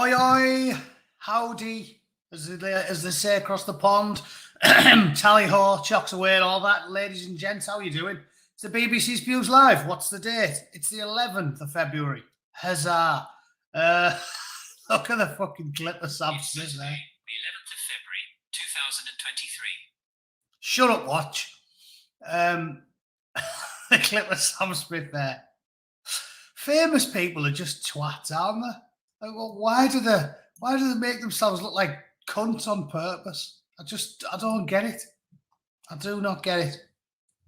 Oi, oi, howdy, as they say across the pond. Tally ho, chocks away and all that. Ladies and gents, how are you doing? It's the BBC Spews Live. What's the date? It's the 11th of February. Huzzah. Look at the fucking clip of Sam Smith there. The 11th of February, 2023. Shut up, watch. The clip of Sam Smith there. Famous people are just twats, aren't they? Like, well, why do they make themselves look like cunts on purpose? I don't get it. I do not get it.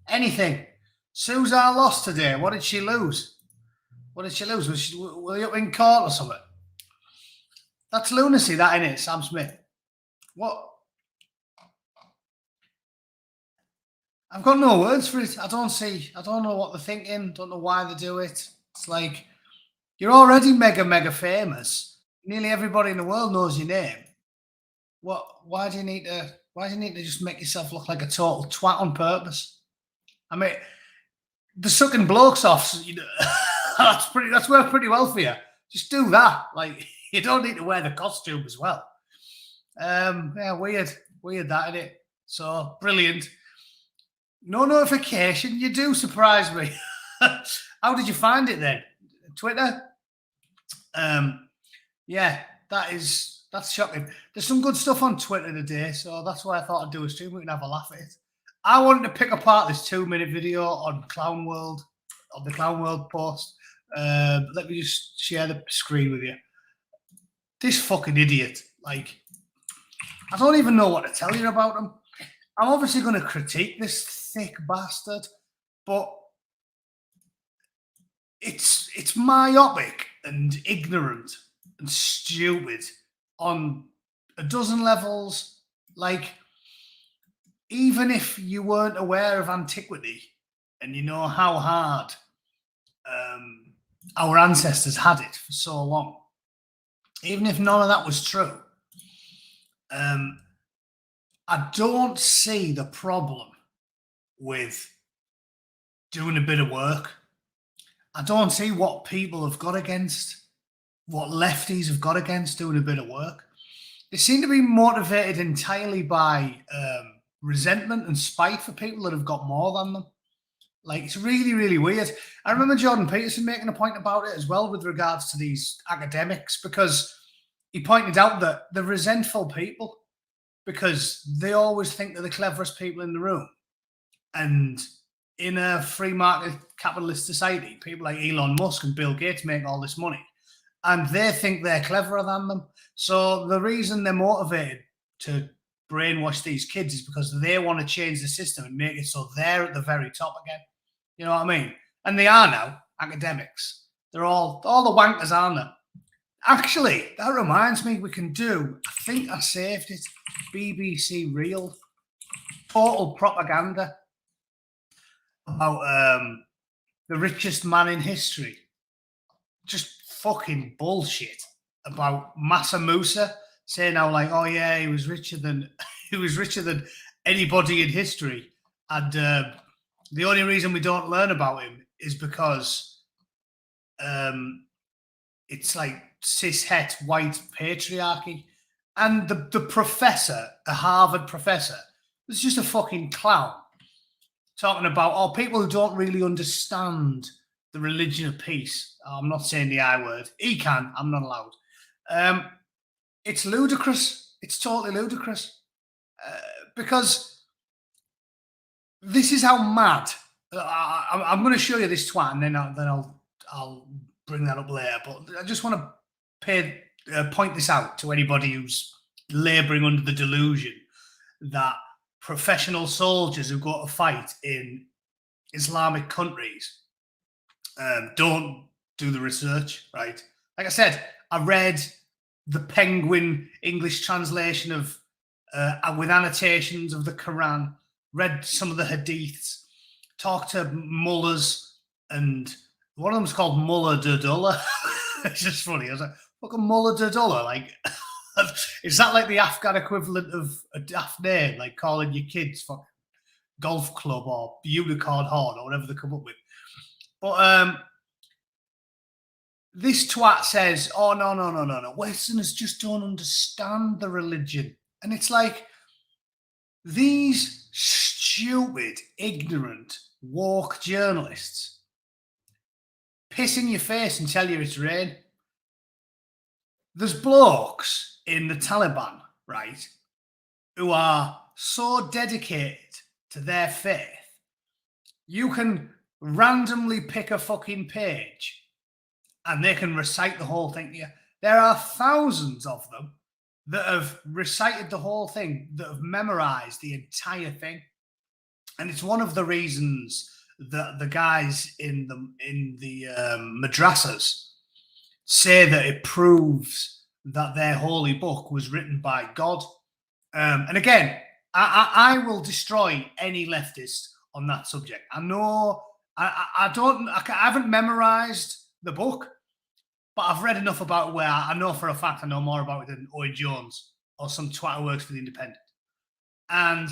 Anything. Susan lost today. What did she lose? What did she lose? Was she up in court or something? That's lunacy, that, innit, Sam Smith? What? I've got no words for it. I don't know what they're thinking. Don't know why they do it. It's like, you're already mega famous. Nearly everybody in the world knows your name. Why do you need to just make yourself look like a total twat on purpose? I mean, the sucking blokes off, you know, that's worked pretty well for you. Just do that. Like, you don't need to wear the costume as well. Yeah, weird that, innit? So brilliant. No notification. You do surprise me. How did you find it then? Twitter? Yeah, that's shocking. There's some good stuff on Twitter today, so that's why I thought I'd do a stream. We can have a laugh at it. I wanted to pick apart this 2-minute video on Clown World, on the Clown World post. Let me just share the screen with you. This fucking idiot, like, I don't even know what to tell you about him. I'm obviously going to critique this thick bastard, but it's myopic and ignorant and stupid on a dozen levels. Like, even if you weren't aware of antiquity and you know how hard our ancestors had it for so long, even if none of that was true, I don't see the problem with doing a bit of work. I don't see what people have got against, what lefties have got against doing a bit of work. They seem to be motivated entirely by resentment and spite for people that have got more than them. Like, it's really weird. I remember Jordan Peterson making a point about it as well with regards to these academics, because he pointed out that they're resentful people because they always think they're the cleverest people in the room. And in a free market capitalist society, people like Elon Musk and Bill Gates make all this money, and they think they're cleverer than them. So the reason they're motivated to brainwash these kids is because they want to change the system and make it so they're at the very top again. You know what I mean? And they are now, academics. They're all the wankers, aren't they? Actually, that reminds me, we can do, I think I saved it, BBC Real, total propaganda about the richest man in history. Just fucking bullshit about Massa Musa saying how, like, oh yeah, he was richer than anybody in history, and the only reason we don't learn about him is because it's like cis-het white patriarchy. And the professor, a Harvard professor, was just a fucking clown, talking about, oh, people who don't really understand the religion of peace. I'm not saying the I word. He can. I'm not allowed. It's ludicrous. It's totally ludicrous. Because this is how mad. I'm going to show you this twat, and then I'll bring that up later. But I just want to point this out to anybody who's labouring under the delusion that professional soldiers who go to fight in Islamic countries don't do the research, right? Like I said, I read the Penguin English translation of with annotations of the Quran, read some of the hadiths, talked to mullahs, and one of them's called Mullah Dudullah. It's just funny. I was like, fucking Mullah Dudullah, like, is that like the Afghan equivalent of a daft name, like calling your kids fucking golf club or unicorn horn or whatever they come up with? But this twat says, oh, no. Westerners just don't understand the religion. And it's like, these stupid, ignorant, woke journalists piss in your face and tell you it's rain. There's blokes in the Taliban, right, who are so dedicated to their faith, you can randomly pick a fucking page and they can recite the whole thing to you. There are thousands of them that have recited the whole thing, that have memorized the entire thing. And it's one of the reasons that the guys in the madrasas say that it proves that their holy book was written by God. And again, I will destroy any leftist on that subject. I know I haven't memorized the book, but I've read enough about it where I know for a fact I know more about it than Owen Jones or some twat who works for the Independent. And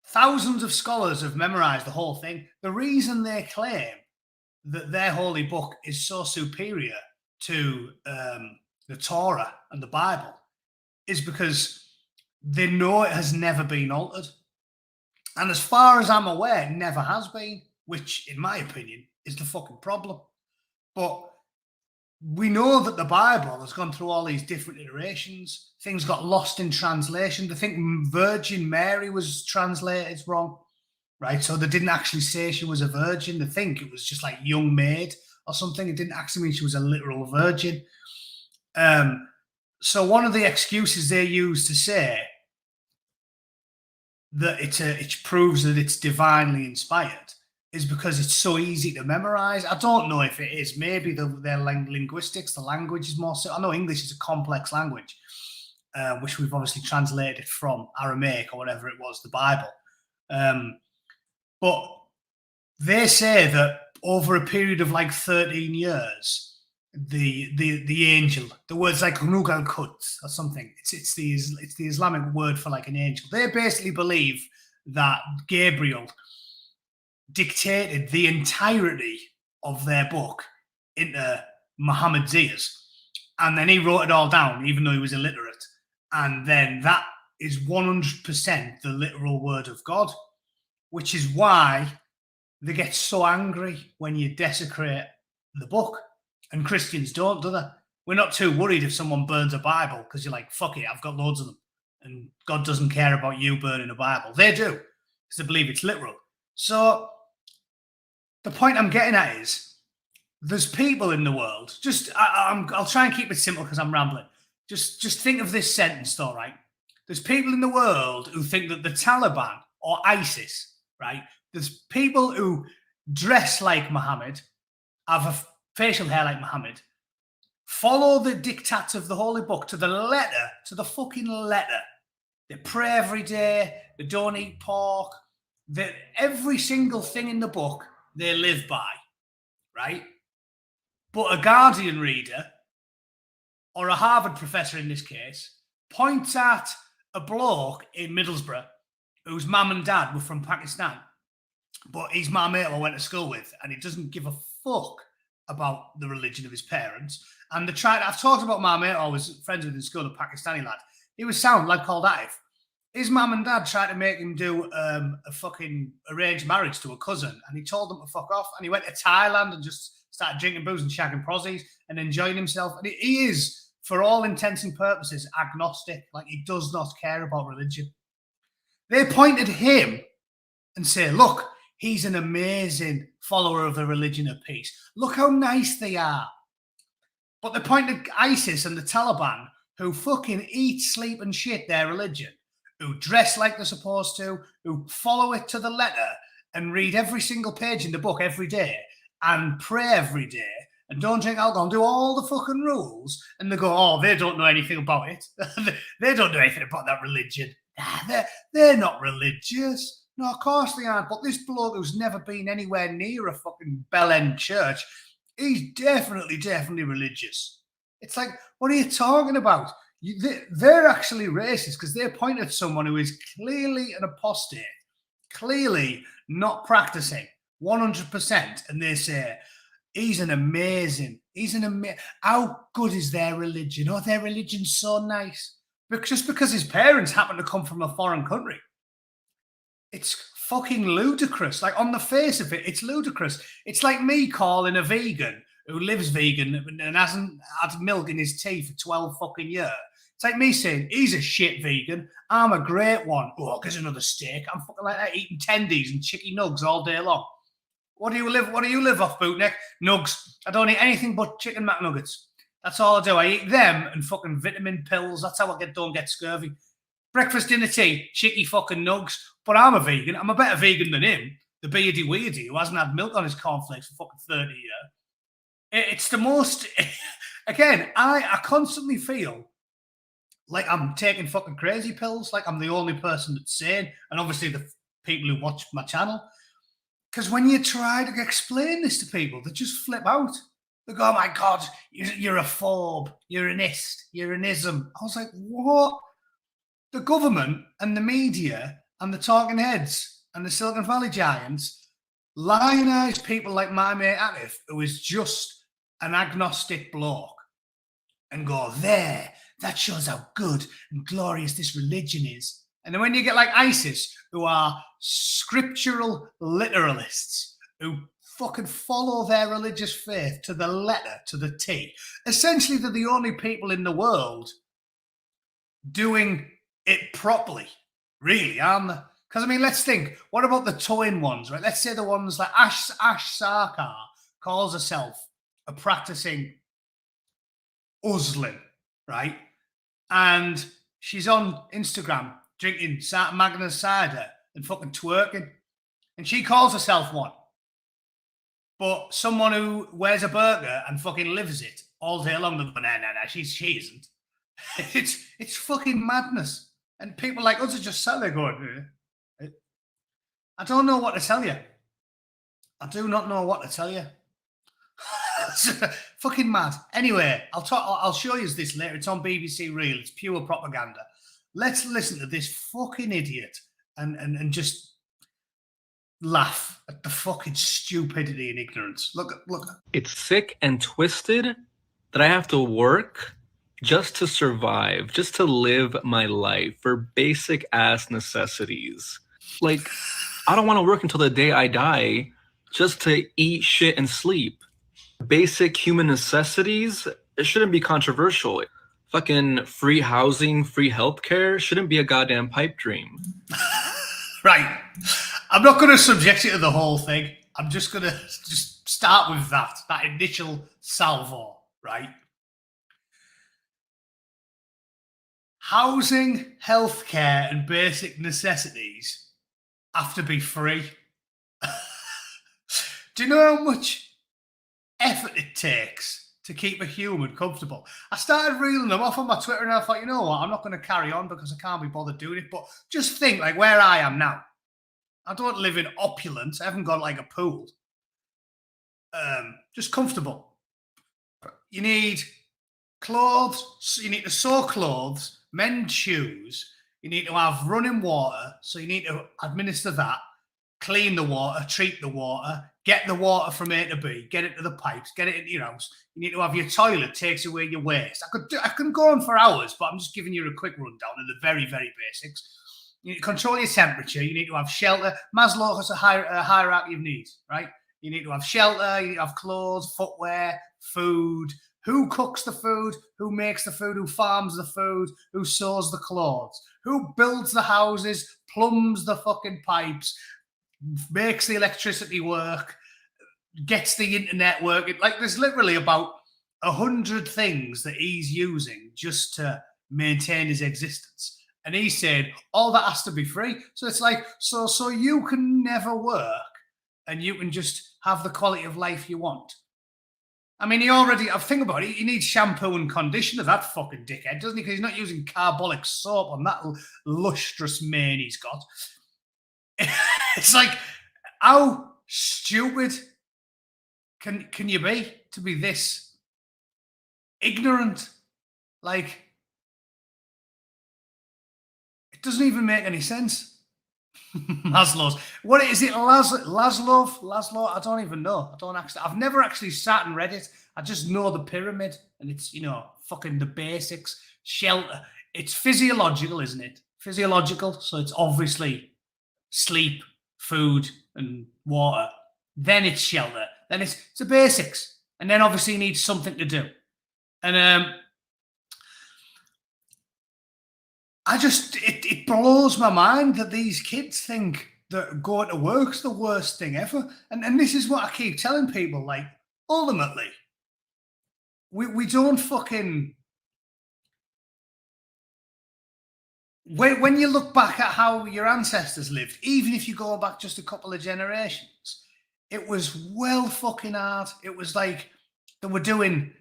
thousands of scholars have memorized the whole thing. The reason they claim that their holy book is so superior to the Torah and the Bible is because they know it has never been altered. And as far as I'm aware, it never has been, which, in my opinion, is the fucking problem. But we know that the Bible has gone through all these different iterations. Things got lost in translation. They think Virgin Mary was translated wrong, right? So they didn't actually say she was a virgin. They think it was just like young maid or something. It didn't actually mean she was a literal virgin. So one of the excuses they use to say that it proves that it's divinely inspired is because it's so easy to memorize. I don't know if it is. Maybe their linguistics, the language is more. I know English is a complex language, which we've obviously translated from Aramaic or whatever it was, the Bible. But they say that over a period of like 13 years, the angel, the word's like Rugal Kut or something. It's the Islamic word for like an angel. They basically believe that Gabriel dictated the entirety of their book into Muhammad's ears, and then he wrote it all down, even though he was illiterate. And then that is 100% the literal word of God, which is why they get so angry when you desecrate the book. And Christians don't, do they? We're not too worried if someone burns a Bible because you're like, fuck it, I've got loads of them. And God doesn't care about you burning a Bible. They do, because they believe it's literal. So the point I'm getting at is there's people in the world, I'll try and keep it simple because I'm rambling. Just think of this sentence though, right? There's people in the world who think that the Taliban or ISIS, right? There's people who dress like Muhammad, have a facial hair like Muhammad, follow the diktats of the Holy Book to the letter, to the fucking letter. They pray every day, they don't eat pork, every single thing in the book they live by, right? But a Guardian reader, or a Harvard professor in this case, points at a bloke in Middlesbrough whose mum and dad were from Pakistan, but his mum I went to school with, and he doesn't give a fuck about the religion of his parents. And I've talked about my mate, I was friends with in school, a Pakistani lad. He was sound, lad called Atif. His mum and dad tried to make him do a fucking arranged marriage to a cousin, and he told them to fuck off. And he went to Thailand and just started drinking booze and shagging prozzies and enjoying himself. And he is, for all intents and purposes, agnostic. Like, he does not care about religion. They pointed him and say, look, he's an amazing follower of the religion of peace. Look how nice they are. But they pointed ISIS and the Taliban, who fucking eat, sleep, and shit their religion, who dress like they're supposed to, who follow it to the letter and read every single page in the book every day and pray every day and don't drink alcohol and do all the fucking rules. And they go, oh, they don't know anything about it. They don't know anything about that religion. They're not religious. No, of course they aren't. But this bloke who's never been anywhere near a fucking Bell End church, he's definitely religious. It's like, what are you talking about? They're actually racist because they point at someone who is clearly an apostate, clearly not practicing 100%. And they say, he's an amazing He's how good is their religion? Oh, their religion's so nice. But just because his parents happen to come from a foreign country, it's fucking ludicrous. Like, on the face of it, it's ludicrous. It's like me calling a vegan who lives vegan and hasn't had milk in his tea for 12 fucking years. It's like me saying, he's a shit vegan. I'm a great one. Oh, there's another steak. I'm fucking like that, eating tendies and chicky nugs all day long. What do you live off, Bootneck? Nugs. I don't eat anything but chicken McNuggets. That's all I do. I eat them and fucking vitamin pills. That's how I don't get scurvy. Breakfast, dinner, tea, chicky fucking nugs. But I'm a vegan. I'm a better vegan than him, the beardy weirdy who hasn't had milk on his cornflakes for fucking 30 years. It's the most... Again, I constantly feel like I'm taking fucking crazy pills, like I'm the only person that's sane, and obviously the people who watch my channel. Because when you try to explain this to people, they just flip out. They go, oh my God, you're a phobe, you're an ist, you're an ism. I was like, what? The government and the media and the talking heads and the Silicon Valley giants lionize people like my mate Atif, who is just an agnostic bloke, and go, there, that shows how good and glorious this religion is. And then when you get like ISIS, who are scriptural literalists, who fucking follow their religious faith to the letter, to the T. Essentially, they're the only people in the world doing it properly, really, aren't they? Because, I mean, let's think, what about the toying ones, right? Let's say the ones like Ash Sarkar calls herself a practicing Muslim, right? And she's on Instagram drinking Magnus cider and fucking twerking. And she calls herself one. But someone who wears a burqa and fucking lives it all day long, no, she isn't. It's fucking madness. And people like us are just sat there going, I don't know what to tell you. I do not know what to tell you. It's fucking mad. Anyway, I'll show you this later. It's on BBC Real. It's pure propaganda. Let's listen to this fucking idiot and just laugh at the fucking stupidity and ignorance. Look. It's sick and twisted that I have to work just to survive, just to live my life for basic ass necessities. Like, I don't want to work until the day I die just to eat, shit, and sleep. Basic human necessities, it shouldn't be controversial. Fucking free housing, free healthcare shouldn't be a goddamn pipe dream. Right. I'm not going to subject you to the whole thing. I'm just going to start with that initial salvo, right? Housing, healthcare, and basic necessities have to be free. Do you know how much effort it takes to keep a human comfortable? I started reeling them off on my Twitter and I thought, you know what, I'm not going to carry on because I can't be bothered doing it. But just think, like, where I am now. I don't live in opulence. I haven't got like a pool. Just comfortable. You need clothes. You need to sew clothes, mend shoes. You need to have running water. So you need to administer that, clean the water, treat the water, get the water from A to B, get it to the pipes, get it into your house. You need to have your toilet, takes away your waste. I can go on for hours, but I'm just giving you a quick rundown of the very, very basics. You need to control your temperature. You need to have shelter. Maslow has a hierarchy of needs, right? You need to have shelter. You need to have clothes, footwear, food. Who cooks the food? Who makes the food? Who farms the food? Who sews the clothes? Who builds the houses? Plumbs the fucking pipes? Makes the electricity work? Gets the internet working? Like, there's literally about 100 things that he's using just to maintain his existence. And he said, all that has to be free. So it's like, so you can never work and you can just have the quality of life you want. I mean, I think about it, he needs shampoo and conditioner, that fucking dickhead, doesn't he? Because he's not using carbolic soap on that lustrous mane he's got. It's like, how stupid can you be to be this ignorant? Like, it doesn't even make any sense. Maslow's. What is it? Laszlo? I don't even know. I've never actually sat and read it. I just know the pyramid, and it's, fucking the basics. Shelter. It's physiological, isn't it? Physiological. So it's obviously sleep, food, and water. Then it's shelter. Then it's the basics, and then obviously you need something to do. And it blows my mind that these kids think that going to work's the worst thing ever. And this is what I keep telling people, like, ultimately, we don't fucking... When you look back at how your ancestors lived, even if you go back just a couple of generations, it was well fucking hard. It was like they were doing...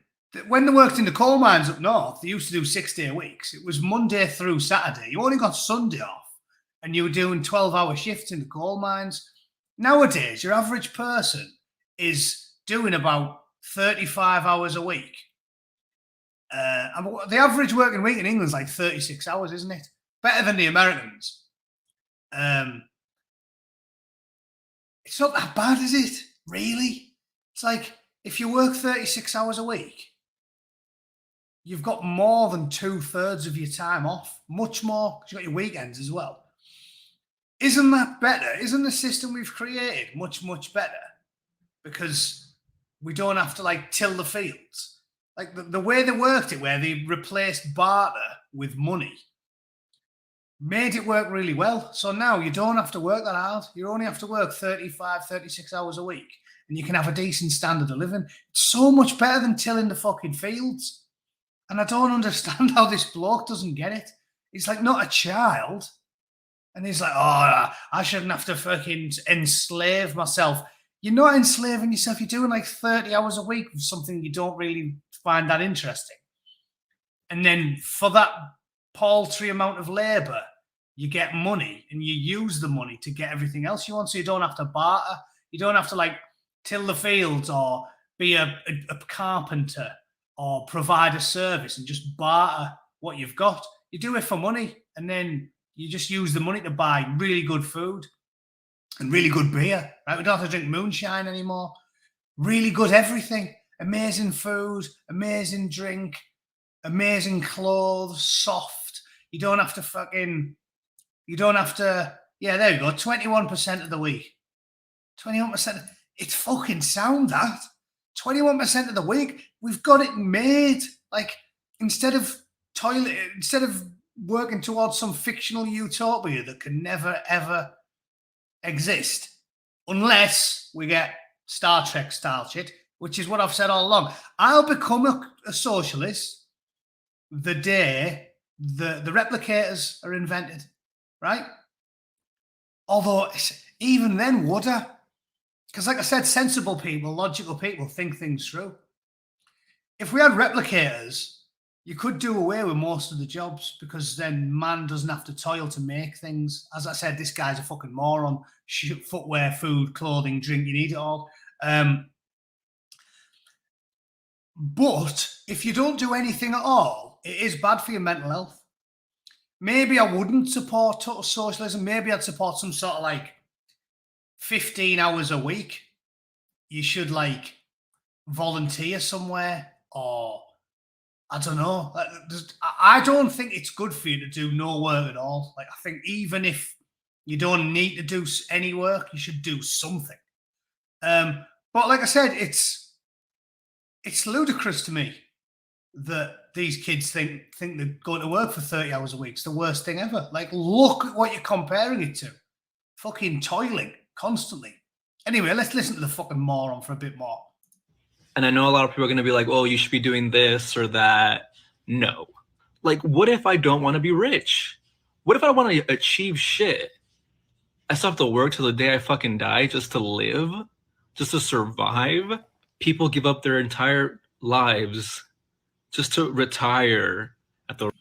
When they worked in the coal mines up north, they used to do 6-day weeks. It was Monday through Saturday. You only got Sunday off, and you were doing 12-hour shifts in the coal mines. Nowadays, your average person is doing about 35 hours a week. The average working week in England is like 36 hours, isn't it? Better than the Americans. It's not that bad, is it? Really? It's like, if you work 36 hours a week, you've got more than 2/3 of your time off, much more, because you've got your weekends as well. Isn't that better? Isn't the system we've created much, much better? Because we don't have to, like, till the fields. Like, the way they worked it, where they replaced barter with money, made it work really well. So now you don't have to work that hard. You only have to work 35, 36 hours a week, and you can have a decent standard of living. It's so much better than tilling the fucking fields. And I don't understand how this bloke doesn't get it. He's like not a child. And he's like, oh, I shouldn't have to fucking enslave myself. You're not enslaving yourself. You're doing like 30 hours a week of something you don't really find that interesting. And then for that paltry amount of labor, you get money, and you use the money to get everything else you want. So you don't have to barter. You don't have to, like, till the fields or be a carpenter or provide a service and just barter what you've got. You do it for money, and then you just use the money to buy really good food and really good beer, right? We don't have to drink moonshine anymore. Really good everything. Amazing food, amazing drink, amazing clothes, soft. You don't have to, yeah, there you go, 21% of the week. 21%. It's fucking sound, that. 21% of the week, we've got it made. Like, instead of working towards some fictional utopia that can never, ever exist, unless we get Star Trek style shit, which is what I've said all along. I'll become a socialist the day the replicators are invented, right? Although, even then, would I? Because, like I said, sensible people, logical people think things through. If we had replicators, you could do away with most of the jobs, because then man doesn't have to toil to make things. As I said, this guy's a fucking moron. Footwear, food, clothing, drink, you need it all. But if you don't do anything at all, it is bad for your mental health. Maybe I wouldn't support total socialism. Maybe I'd support some sort of, like, 15 hours a week. You should, like, volunteer somewhere, or I don't know. I don't think it's good for you to do no work at all. Like, I think even if you don't need to do any work, you should do something. But like I said, it's ludicrous to me that these kids think they're going to work for 30 hours a week. It's the worst thing ever. Like, look at what you're comparing it to. Fucking toiling constantly. Anyway, let's listen to the fucking moron for a bit more. And I know a lot of people are going to be like, oh, you should be doing this or that. No. Like, what if I don't want to be rich? What if I want to achieve shit? I still have to work till the day I fucking die just to live, just to survive. People give up their entire lives just to retire at the...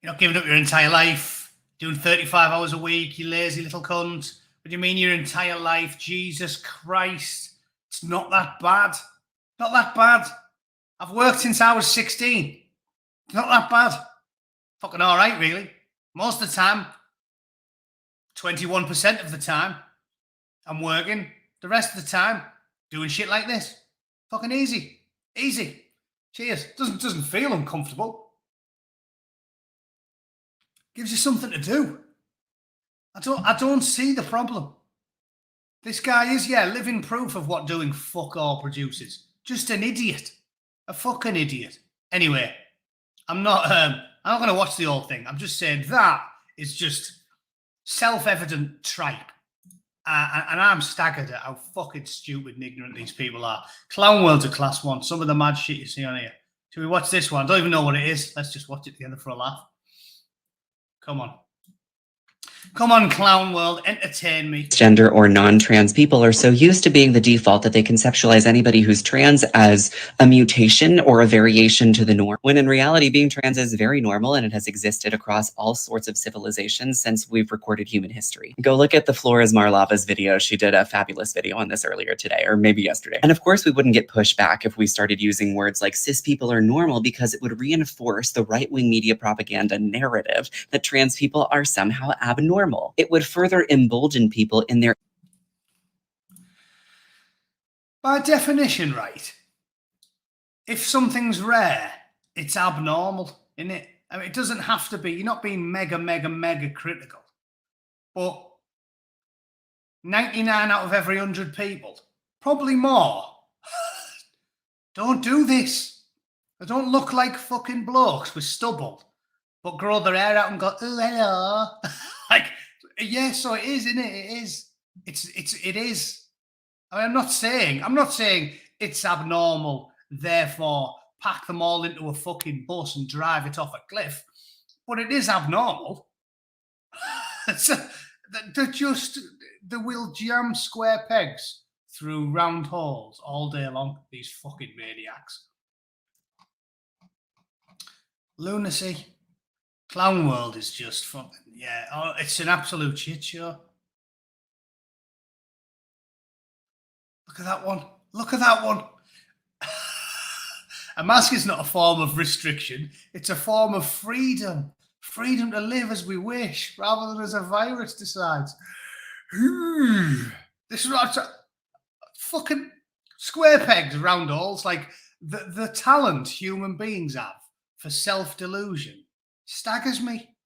You're not giving up your entire life, doing 35 hours a week, you lazy little cunt. What do you mean your entire life? Jesus Christ. It's not that bad. Not that bad. I've worked since I was 16. It's not that bad. Fucking all right, really. Most of the time, 21% of the time, I'm working. The rest of the time, doing shit like this. Fucking easy. Easy. Cheers. Doesn't feel uncomfortable. Gives you something to do. I don't see the problem. This guy is, living proof of what doing fuck all produces. Just an idiot. A fucking idiot. Anyway, I'm not going to watch the whole thing. I'm just saying that is just self-evident tripe. And I'm staggered at how fucking stupid and ignorant these people are. Clown World's a class one. Some of the mad shit you see on here. Should we watch this one? I don't even know what it is. Let's just watch it together for a laugh. Come on. Come on, Clown World, entertain me. Gender or non-trans people are so used to being the default that they conceptualize anybody who's trans as a mutation or a variation to the norm, when in reality being trans is very normal and it has existed across all sorts of civilizations since we've recorded human history. Go look at the Flores Marlava's video. She did a fabulous video on this earlier today, or maybe yesterday. And of course we wouldn't get pushback if we started using words like cis people are normal, because it would reinforce the right-wing media propaganda narrative that trans people are somehow abnormal. It would further embolden people in their... By definition, right, if something's rare, it's abnormal, isn't it? I mean, it doesn't have to be. You're not being mega critical. But 99 out of every 100 people, probably more, don't do this. They don't look like fucking blokes with stubble, but grow their hair out and go, oh, hello. Like, yeah, so it is, isn't it? It is. It is. I mean, I'm not saying it's abnormal, therefore pack them all into a fucking bus and drive it off a cliff. But it is abnormal. They will jam square pegs through round holes all day long, these fucking maniacs. Lunacy. Clown World is just fucking, it's an absolute shit show. Look at that one. Look at that one. A mask is not a form of restriction. It's a form of freedom. Freedom to live as we wish, rather than as a virus decides. This is what fucking square pegs, round holes, like the talent human beings have for self-delusion staggers me.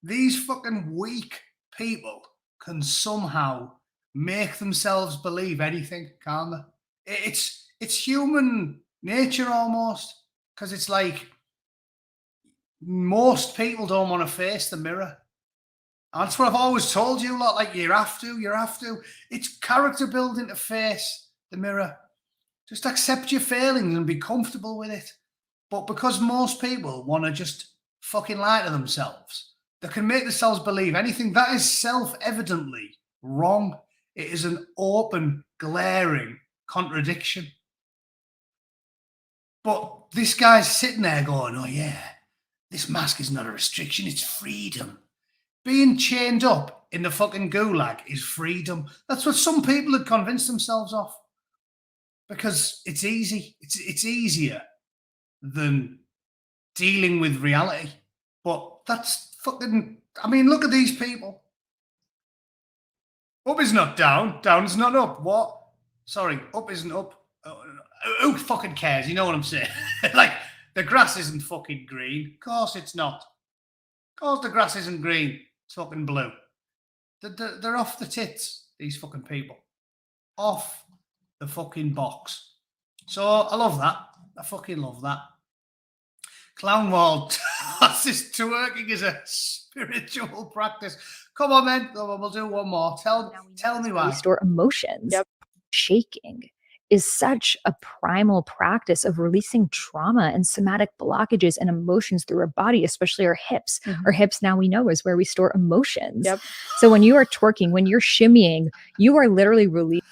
These fucking weak people can somehow make themselves believe anything, can't they? It's human nature almost, because it's like most people don't want to face the mirror. And that's what I've always told you lot, like you have to. It's character building to face the mirror. Just accept your failings and be comfortable with it. But because most people want to just fucking lie to themselves, they can make themselves believe anything. That is self-evidently wrong. It is an open, glaring contradiction. But this guy's sitting there going, oh yeah, this mask is not a restriction, it's freedom. Being chained up in the fucking gulag is freedom. That's what some people have convinced themselves of. Because it's easy. It's easier than dealing with reality. But that's fucking... I mean, look at these people. Up is not down. Down is not up. What? Sorry, up isn't up. Who fucking cares? You know what I'm saying? Like, the grass isn't fucking green. Of course it's not. Of course the grass isn't green. It's fucking blue. They're off the tits, these fucking people. Off the fucking box. So I love that. I fucking love that. Clown World. That's this twerking is a spiritual practice. Come on, then. Come on, we'll do one more. Tell me why. Store emotions. Yep. Shaking is such a primal practice of releasing trauma and somatic blockages and emotions through our body, especially our hips. Mm-hmm. Our hips, now we know, is where we store emotions. Yep. So when you are twerking, when you're shimmying, you are literally releasing.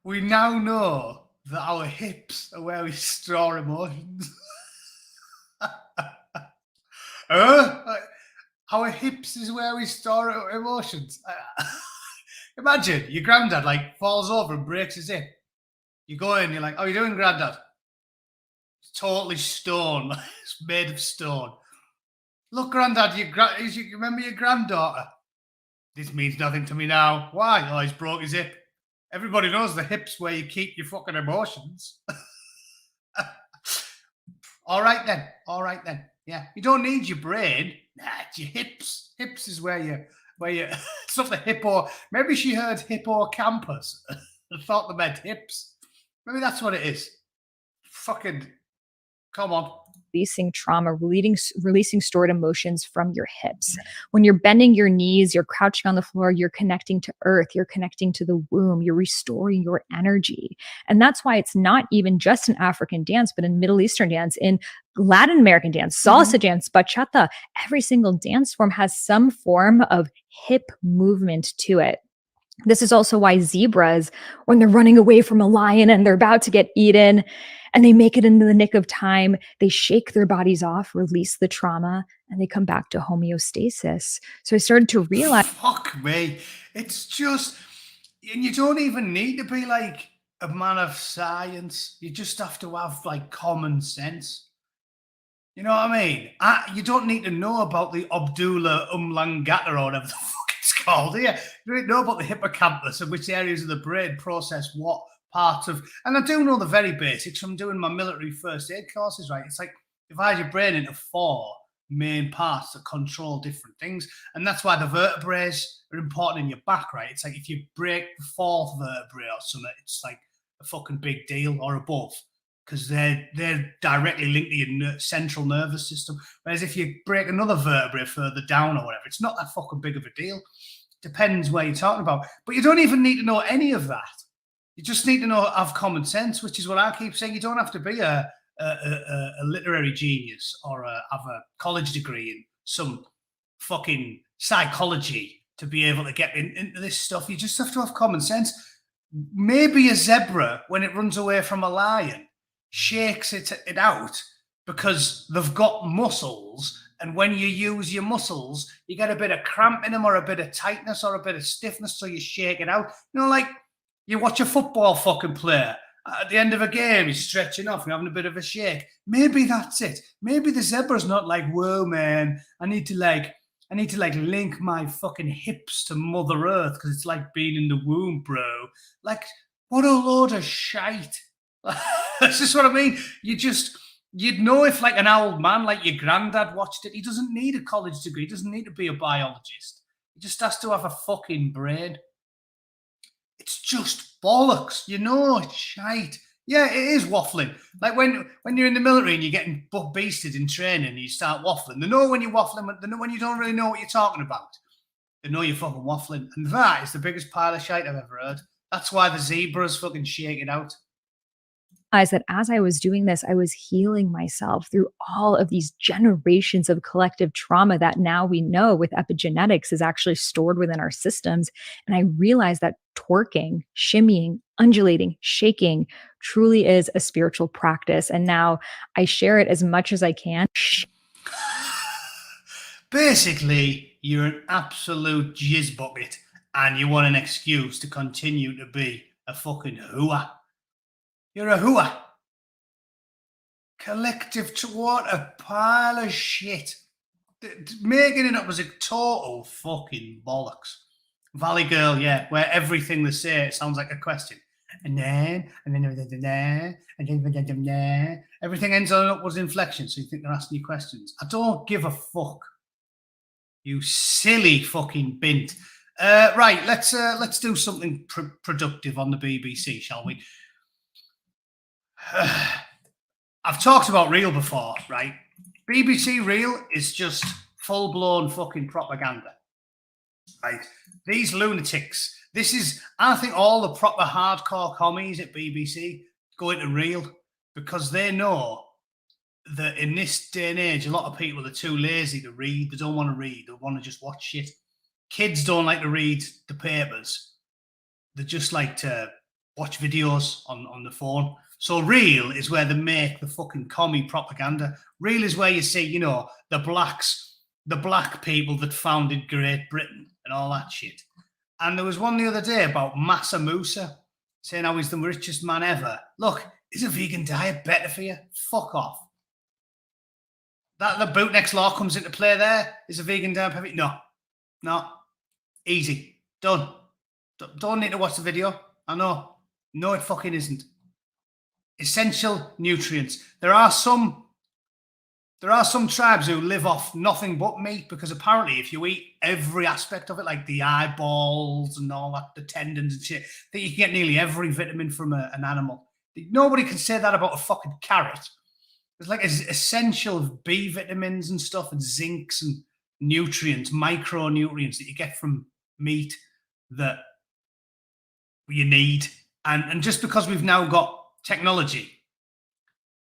We now know that our hips are where we store emotions. Our hips is where we store our emotions. Imagine your granddad like falls over and breaks his hip. You go in, you're like, "How you doing, granddad?" It's totally stone. It's made of stone. Look, granddad, you remember your granddaughter? This means nothing to me now. Why? Oh, he's broke his hip. Everybody knows the hip's where you keep your fucking emotions. All right then. All right then. Yeah. You don't need your brain. Nah, it's your hips. Hips is where you it's not the hippo. Maybe she heard hippocampus and thought they meant hips. Maybe that's what it is. Fucking come on. Releasing trauma, releasing stored emotions from your hips. When you're bending your knees, you're crouching on the floor, you're connecting to earth, you're connecting to the womb, you're restoring your energy. And that's why it's not even just an African dance, but in Middle Eastern dance, in Latin American dance, salsa dance, bachata, every single dance form has some form of hip movement to it. This is also why zebras, when they're running away from a lion and they're about to get eaten, and they make it into the nick of time, they shake their bodies off, release the trauma, and they come back to homeostasis. So I started to realize, fuck me. It's just, and you don't even need to be like a man of science. You just have to have like common sense. You know what I mean? You don't need to know about the Abdullah Umlangata or whatever the fuck it's called. Yeah, you don't know about the hippocampus and which areas of the brain process what part of, and I do know the very basics from doing my military first aid courses, right? It's like divide your brain into 4 main parts that control different things, and that's why the vertebrae are important in your back, right? It's like if you break the 4th vertebrae or something, it's like a fucking big deal, or above, because they're directly linked to your central nervous system. Whereas if you break another vertebrae further down or whatever, it's not that fucking big of a deal. Depends where you're talking about, but you don't even need to know any of that. You just need to have common sense, which is what I keep saying. You don't have to be a literary genius or have a college degree in some fucking psychology to be able to get into this stuff. You just have to have common sense. Maybe a zebra, when it runs away from a lion, shakes it out because they've got muscles. And when you use your muscles, you get a bit of cramp in them or a bit of tightness or a bit of stiffness. So you shake it out. You know, like, you watch a football fucking player at the end of a game, he's stretching off and having a bit of a shake. Maybe that's it. Maybe the zebra's not like, whoa, man, I need to link my fucking hips to Mother Earth because it's like being in the womb, bro. Like, what a load of shite. That's just what I mean. You'd know if like an old man like your granddad watched it. He doesn't need a college degree. He doesn't need to be a biologist. He just has to have a fucking brain. It's just bollocks, you know, it's shite. Yeah, it is waffling. Like when you're in the military and you're getting beasted in training and you start waffling. They know when you're waffling, they know when you don't really know what you're talking about. They know you're fucking waffling. And that is the biggest pile of shite I've ever heard. That's why the zebras fucking shake it out. That as I was doing this, I was healing myself through all of these generations of collective trauma that now we know with epigenetics is actually stored within our systems. And I realized that twerking, shimmying, undulating, shaking truly is a spiritual practice. And now I share it as much as I can. Basically, you're an absolute jizz bucket and you want an excuse to continue to be a fucking hooah. You're a hooah. Collective, what a pile of shit. Making it up was a total fucking bollocks. Valley Girl, yeah, where everything they say it sounds like a question. And then, everything ends on an upwards inflection, so you think they're asking you questions. I don't give a fuck. You silly fucking bint. Right, let's do something productive on the BBC, shall we? I've talked about Real before, right? BBC Real is just full-blown fucking propaganda, right? These lunatics. This is, I think, all the proper hardcore commies at BBC go into Real because they know that in this day and age, a lot of people are too lazy to read. They don't want to read. They want to just watch shit. Kids don't like to read the papers. They just like to watch videos on the phone. So Real is where they make the fucking commie propaganda. Real is where you see, you know, the black people that founded Great Britain and all that shit. And there was one the other day about Massa Musa saying how he's the richest man ever. Look, is a vegan diet better for you? Fuck off. That the Bootneck's law comes into play there. Is a vegan diet better? No. Easy. Done. Don't need to watch the video. I know. No, it fucking isn't. Essential nutrients. There are some tribes who live off nothing but meat, because apparently if you eat every aspect of it, like the eyeballs and all that, the tendons and shit, that you can get nearly every vitamin from an animal. Nobody can say that about a fucking carrot. There's like essential B vitamins and stuff, and zincs and nutrients, micronutrients that you get from meat that you need. And just because we've now got technology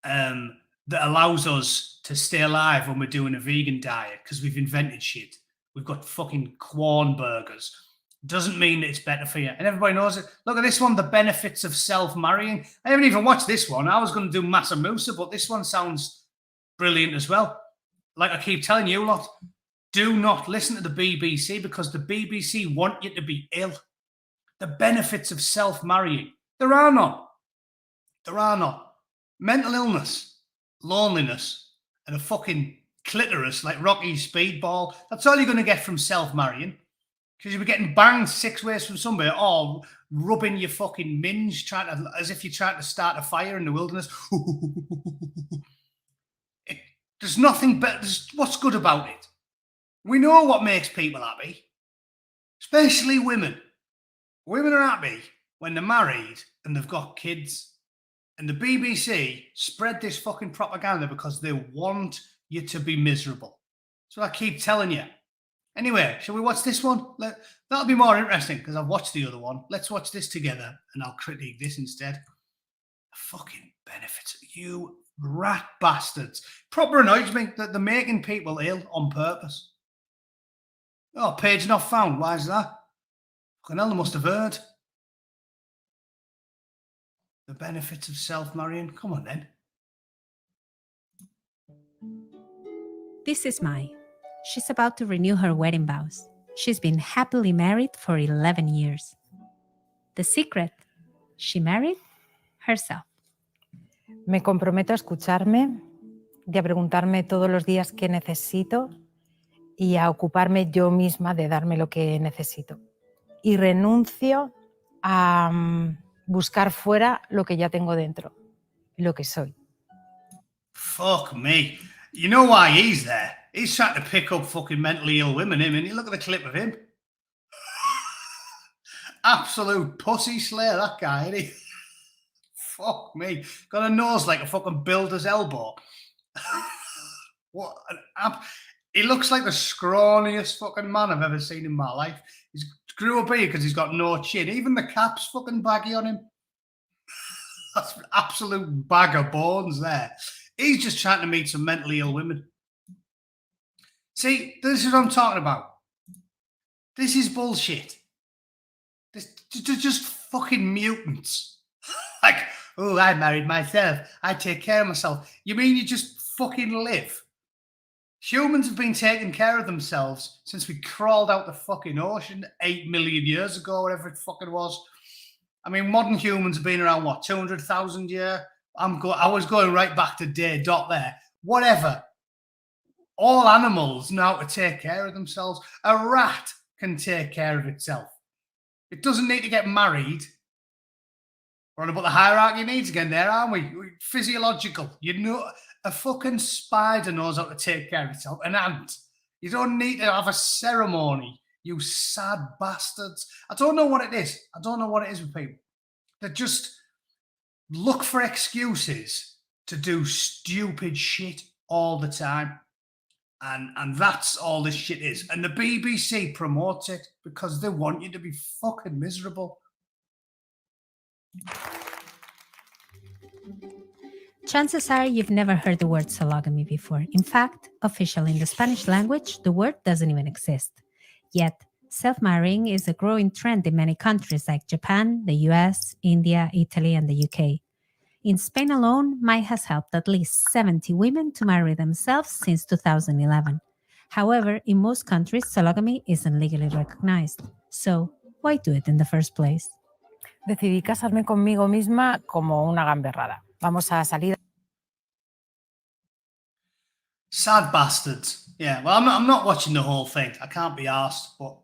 that allows us to stay alive when we're doing a vegan diet, because we've invented shit. We've got fucking corn burgers. Doesn't mean that it's better for you. And everybody knows it. Look at this one, the benefits of self-marrying. I haven't even watched this one. I was going to do Massa Musa, but this one sounds brilliant as well. Like I keep telling you lot, do not listen to the BBC, because the BBC want you to be ill. The benefits of self-marrying. There are none. There are none. Mental illness, loneliness, and a fucking clitoris like Rocky's speedball. That's all you're going to get from self-marrying. Because you'll be getting banged 6 ways from somewhere, or rubbing your fucking minge, as if you're trying to start a fire in the wilderness. There's nothing better. What's good about it? We know what makes people happy, especially women. Women are happy when they're married and they've got kids. And the BBC spread this fucking propaganda because they want you to be miserable. So I keep telling you. Anyway, shall we watch this one? That'll be more interesting because I've watched the other one. Let's watch this together and I'll critique this instead. The fucking benefits. You rat bastards. Proper annoys me that they're making people ill on purpose. Oh, page not found. Why is that? Fucking hell, they must have heard. The benefits of self-marrying. Come on then. This is Mai. She's about to renew her wedding vows. She's been happily married for 11 years. The secret? She married herself. Me comprometo a escucharme y a preguntarme todos los días qué necesito y a ocuparme yo misma de darme lo que necesito. Y renuncio a buscar fuera lo que ya tengo dentro, lo que soy. Fuck me. You know why he's there? He's trying to pick up fucking mentally ill women, him, and you look at the clip of him. Absolute pussy slayer, that guy, isn't he? Fuck me. Got a nose like a fucking builder's elbow. What an he looks like the scrawniest fucking man I've ever seen in my life. He's grew a beard because he's got no chin. Even the cap's fucking baggy on him. That's an absolute bag of bones there. He's just trying to meet some mentally ill women. See, this is what I'm talking about. This is bullshit. They're just fucking mutants. Like, oh, I married myself. I take care of myself. You mean you just fucking live? Humans have been taking care of themselves since we crawled out the fucking ocean 8 million years ago, whatever it fucking was. I mean, modern humans have been around, what, 200,000 years? I was going right back to day dot there. Whatever. All animals know how to take care of themselves. A rat can take care of itself. It doesn't need to get married. We're on about the hierarchy needs again there, aren't we? Physiological. You know, a fucking spider knows how to take care of itself. An ant. You don't need to have a ceremony, you sad bastards. I don't know what it is. I don't know what it is with people. They just look for excuses to do stupid shit all the time. And that's all this shit is. And the BBC promotes it because they want you to be fucking miserable. Chances are you've never heard the word sologamy before. In fact, officially in the Spanish language, the word doesn't even exist. Yet, self-marrying is a growing trend in many countries like Japan, the US, India, Italy, and the UK. In Spain alone, Mai has helped at least 70 women to marry themselves since 2011. However, in most countries, sologamy isn't legally recognized. So, why do it in the first place? Decidí casarme conmigo misma como una gamberrada. Vamos a salir. Sad bastards. Yeah, well, I'm not watching the whole thing. I can't be arsed, but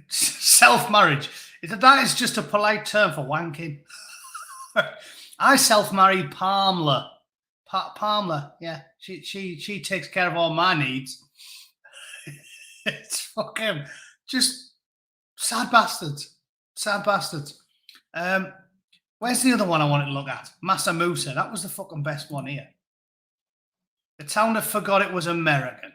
Self-marriage. That is just a polite term for wanking. I self-married Pamela. Pamela, yeah. She takes care of all my needs. It's fucking just sad bastards. Sad bastards. Where's the other one I wanted to look at? Massa Musa. That was the fucking best one here. The town that forgot it was American.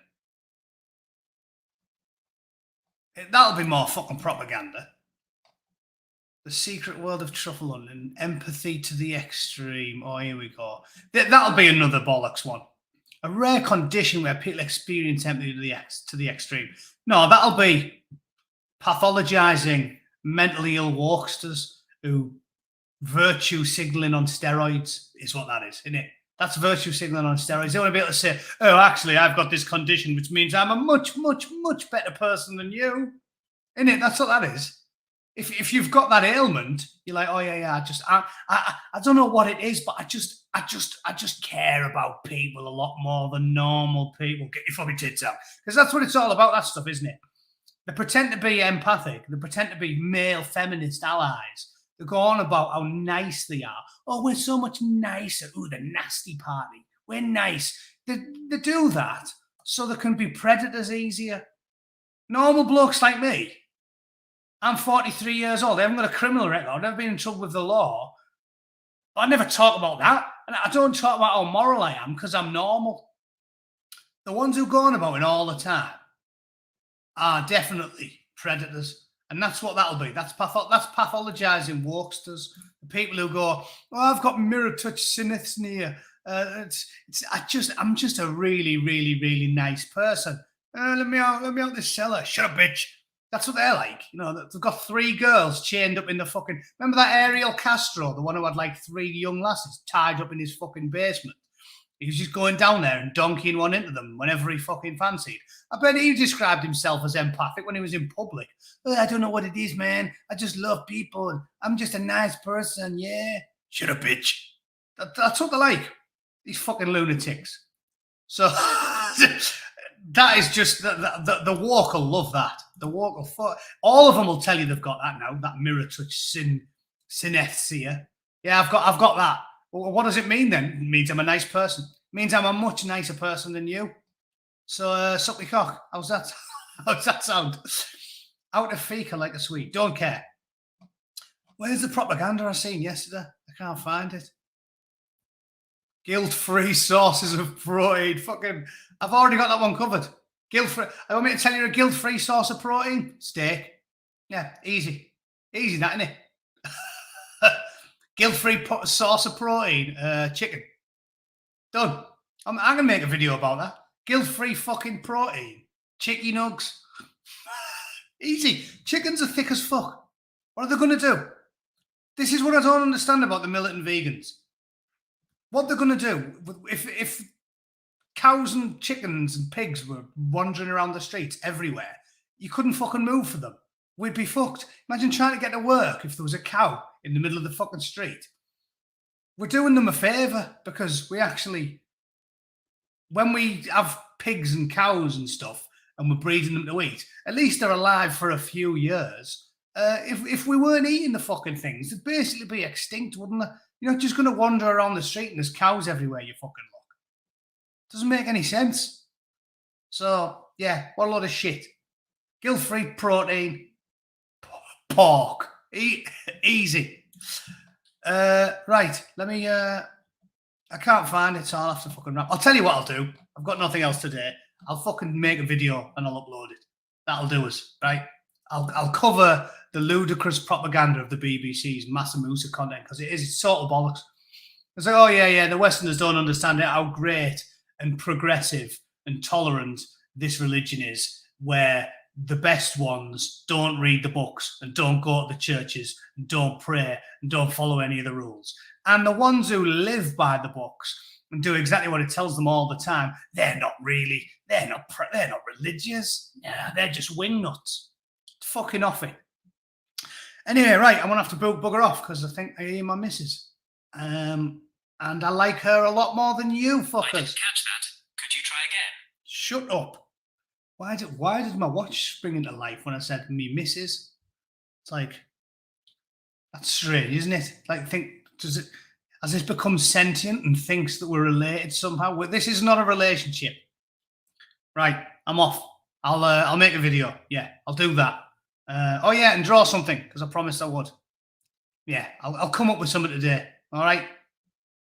That'll be more fucking propaganda. The secret world of truffle and empathy to the extreme. Oh, here we go. That'll be another bollocks one. A rare condition where people experience empathy to the extreme. No, that'll be pathologizing mentally ill walksters who virtue signaling on steroids is what that is, isn't it? That's virtue signaling on steroids. They want to be able to say, oh, actually, I've got this condition, which means I'm a much, much, much better person than you. Isn't it? That's what that is. If you've got that ailment, you're like, oh yeah, I don't know what it is, but I just care about people a lot more than normal people. Get your fucking tits out. Because that's what it's all about, that stuff, isn't it? They pretend to be empathic. They pretend to be male feminist allies. They go on about how nice they are. Oh, we're so much nicer. Ooh, the nasty party. We're nice. They do that so there can be predators easier. Normal blokes like me. I'm 43 years old. I haven't got a criminal record. I've never been in trouble with the law. But I never talk about that. And I don't talk about how moral I am because I'm normal. The ones who go on about it all the time are definitely predators. And that's what that'll be. That's pathologizing walksters. The people who go, oh, I've got mirror touch synesthesia. I'm just a really, really, really nice person. Let me out this cellar. Shut up, bitch. That's what they're like. You know, they've got 3 girls chained up in the fucking... Remember that Ariel Castro, the one who had like 3 young lasses tied up in his fucking basement? He was just going down there and donkeying one into them whenever he fucking fancied. I bet he described himself as empathic when he was in public. Oh, I don't know what it is, man. I just love people. I'm just a nice person, yeah. Shut up, bitch. That's what they're like. These fucking lunatics. So... That is just the walk will love that. The walk will all of them will tell you they've got that now. That mirror touch synesthesia. Yeah, I've got that. Well, what does it mean then? It means I'm a nice person. It means I'm a much nicer person than you. So suck me cock. How's that? How's that sound? Out of fika like a sweet. Don't care. Where's the propaganda I seen yesterday? I can't find it. Guilt-free sources of protein. Fucking, I've already got that one covered. Guilt-free. I want me to tell you a guilt-free source of protein? Steak. Yeah, easy. Easy, that, isn't it? Guilt-free source of protein? Chicken. Done. I'm going to make a video about that. Guilt-free fucking protein. Chicky nugs. Easy. Chickens are thick as fuck. What are they going to do? This is what I don't understand about the militant vegans. What they're going to do if cows and chickens and pigs were wandering around the streets everywhere, you couldn't fucking move for them. We'd be fucked. Imagine trying to get to work if there was a cow in the middle of the fucking street. We're doing them a favour because we actually, when we have pigs and cows and stuff and we're breeding them to eat, at least they're alive for a few years. If we weren't eating the fucking things, they'd basically be extinct, wouldn't they? You're not just going to wander around the street and there's cows everywhere you fucking look. Doesn't make any sense. So, yeah, what a lot of shit. Guilt-free protein. Pork. Easy. Right, let me... I can't find it, so I'll have to fucking wrap. I'll tell you what I'll do. I've got nothing else today. I'll fucking make a video and I'll upload it. That'll do us, right? I'll cover the ludicrous propaganda of the BBC's Massa Musa content because it's sort of bollocks. It's like, oh yeah, the Westerners don't understand how great and progressive and tolerant this religion is, where the best ones don't read the books and don't go to the churches and don't pray and don't follow any of the rules. And the ones who live by the books and do exactly what it tells them all the time, they're not religious. Yeah, they're just wingnuts. Fucking off it. Anyway, right, I'm going to have to bugger off because I think I hear my missus. And I like her a lot more than you fuckers. I didn't catch that. Could you try again? Shut up. Why did my watch spring into life when I said me missus? It's like, that's strange, isn't it? Like, has this become sentient and thinks that we're related somehow? Well, this is not a relationship. Right, I'm off. I'll make a video. Yeah, I'll do that. Oh yeah, and draw something because I promised I would. Yeah, I'll come up with something today. All right,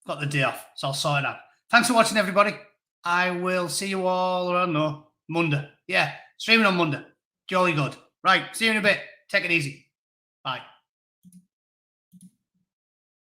got the day off, so I'll sort it out. Thanks for watching, everybody. I will see you all, I don't know, Monday. Yeah, streaming on Monday. Jolly good. Right, see you in a bit. Take it easy. Bye.